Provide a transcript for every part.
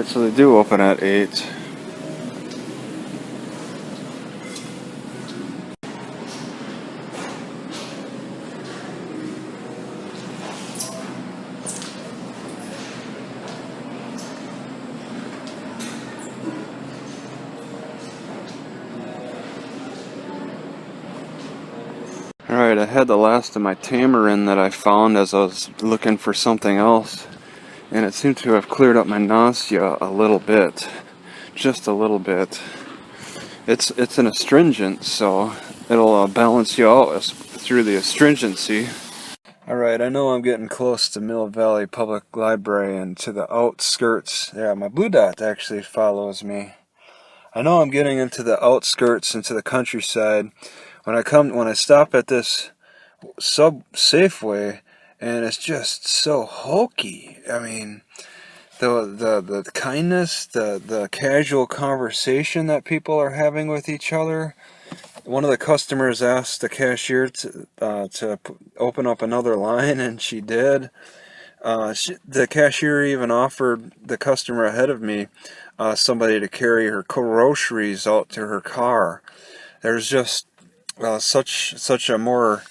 Alright, so they do open at 8. Alright, I had the last of my tamarind that I found as I was looking for something else, and it seemed to have cleared up my nausea a little bit. Just a little bit. It's an astringent, so it'll balance you out through the astringency. Alright, I know I'm getting close to Mill Valley Public Library and to the outskirts. Yeah, my blue dot actually follows me. I know I'm getting into the outskirts, into the countryside. When I stop at this Safeway, and it's just so hokey. I mean, the kindness, the casual conversation that people are having with each other. One of the customers asked the cashier to open up another line, and she did. The cashier even offered the customer ahead of me somebody to carry her groceries out to her car. There's just such a more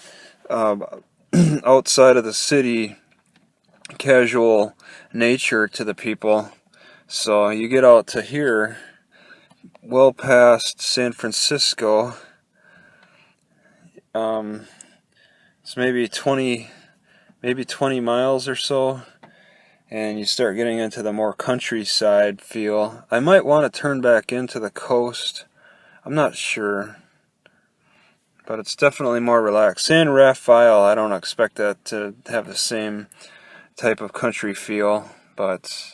outside of the city casual nature to the people. So you get out to here, well past San Francisco. It's maybe 20 miles or so, and you start getting into the more countryside feel. I might want to turn back into the coast. I'm not sure, but it's definitely more relaxed. San Rafael, I don't expect that to have the same type of country feel, but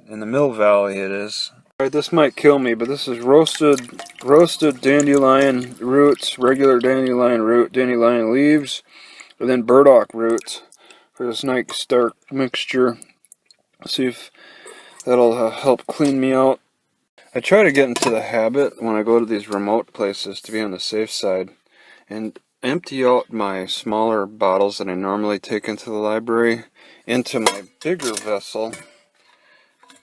in the Mill Valley it is. Alright, this might kill me, but this is roasted dandelion roots, regular dandelion root, dandelion leaves, and then burdock roots for this nice dark mixture. See if that'll help clean me out. I try to get into the habit when I go to these remote places to be on the safe side and empty out my smaller bottles that I normally take into the library into my bigger vessel,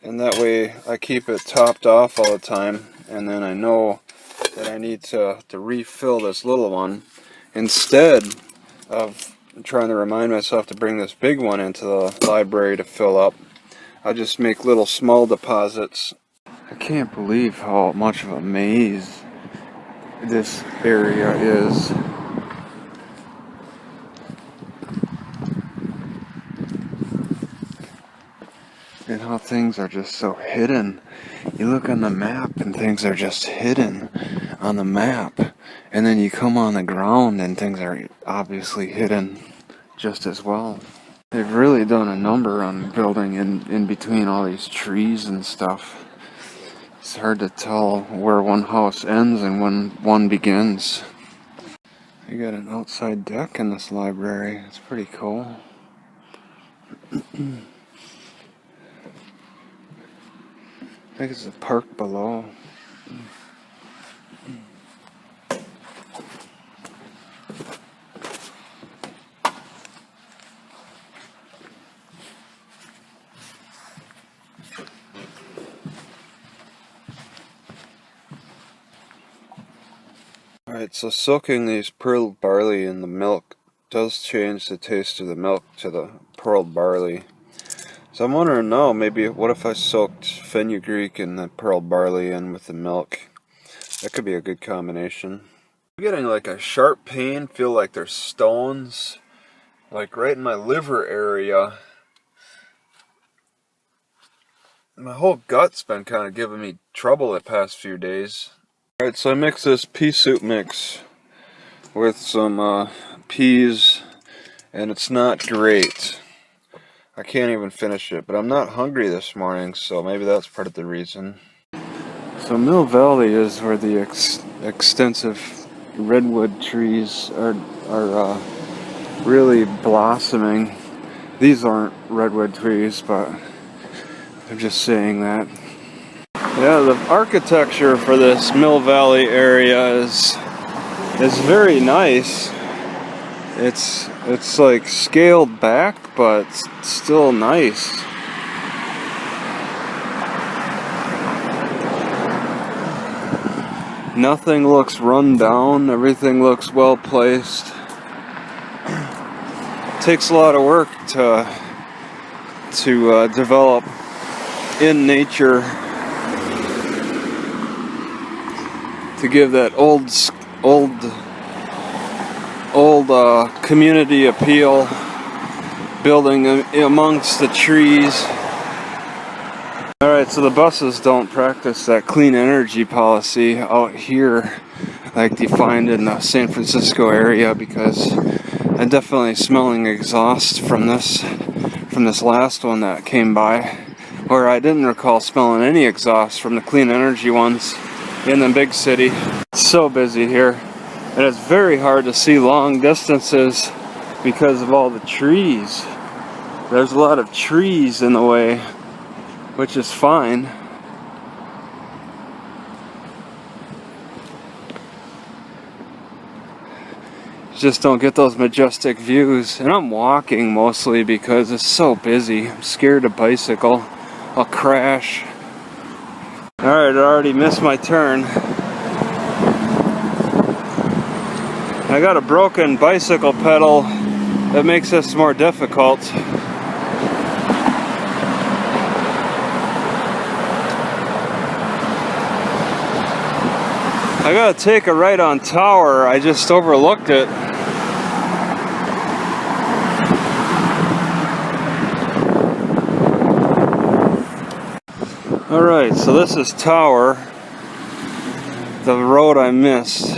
and that way I keep it topped off all the time, and then I know that I need to refill this little one instead of trying to remind myself to bring this big one into the library to fill up. I just make little small deposits. I can't believe how much of a maze this area is. And how things are just so hidden. You look on the map and things are just hidden on the map. And then you come on the ground and things are obviously hidden just as well. They've really done a number on building in between all these trees and stuff. It's hard to tell where one house ends and when one begins. You got an outside deck in this library. It's pretty cool. I think it's a park below. Alright, so soaking these pearl barley in the milk does change the taste of the milk to the pearl barley. So I'm wondering now, maybe what if I soaked fenugreek and the pearl barley in with the milk? That could be a good combination. I'm getting like a sharp pain, feel like there's stones, like right in my liver area. My whole gut's been kind of giving me trouble the past few days. Alright, so I mix this pea soup mix with some peas, and it's not great. I can't even finish it, but I'm not hungry this morning, so maybe that's part of the reason. So Mill Valley is where the extensive redwood trees are really blossoming. These aren't redwood trees, but I'm just saying that. Yeah, the architecture for this Mill Valley area is very nice. It's like scaled back, but still nice. Nothing looks run down, everything looks well placed. It takes a lot of work to develop in nature, to give that old community appeal, building amongst the trees. Alright, so the buses don't practice that clean energy policy out here like defined in the San Francisco area, because I'm definitely smelling exhaust from this last one that came by, where I didn't recall smelling any exhaust from the clean energy ones in the big city. It's so busy here, and it's very hard to see long distances because of all the trees. There's a lot of trees in the way, which is fine. Just don't get those majestic views. And I'm walking mostly because it's so busy. I'm scared to bicycle. I'll crash. Alright, I already missed my turn. I got a broken bicycle pedal that makes this more difficult. I gotta take a right on Tower. I just overlooked it. Alright, so this is Tower, the road I missed.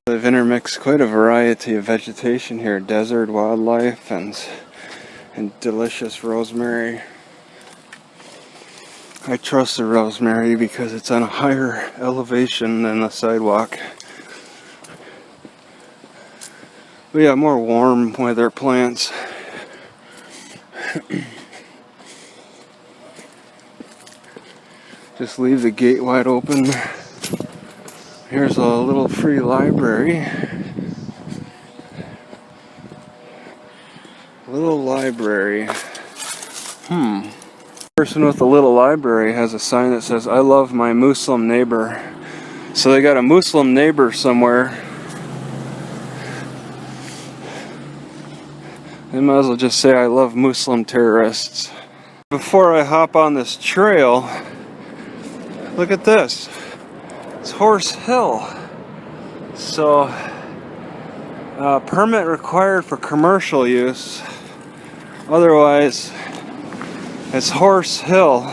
They've intermixed quite a variety of vegetation here, desert wildlife and delicious rosemary. I trust the rosemary because it's on a higher elevation than the sidewalk. But yeah, more warm weather plants. Just leave the gate wide open. Here's a little free library. Little library. Person with a little library has a sign that says, "I love my Muslim neighbor." So they got a Muslim neighbor somewhere. They might as well just say, "I love Muslim terrorists." Before I hop on this trail, look at this. It's Horse Hill. So, permit required for commercial use. Otherwise, it's Horse Hill.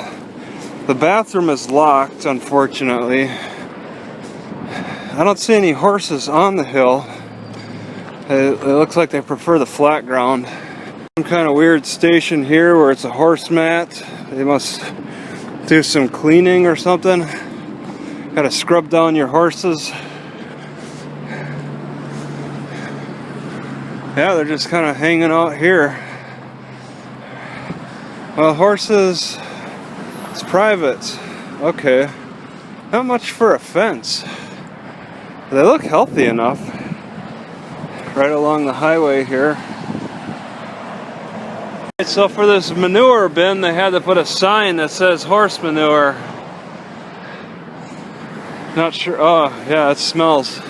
The bathroom is locked, unfortunately. I don't see any horses on the hill. It looks like they prefer the flat ground. Some kind of weird station here where it's a horse mat. They must do some cleaning or something. Gotta scrub down your horses. Yeah, they're just kind of hanging out here. Well, horses, it's private. Okay. Not much for a fence. They look healthy enough. Right along the highway here. So for this manure bin, they had to put a sign that says horse manure. Not sure. Oh, yeah, it smells.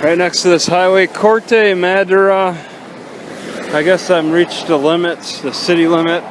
Right next to this highway, Corte Madera. I guess I've reached the limit, the city limit.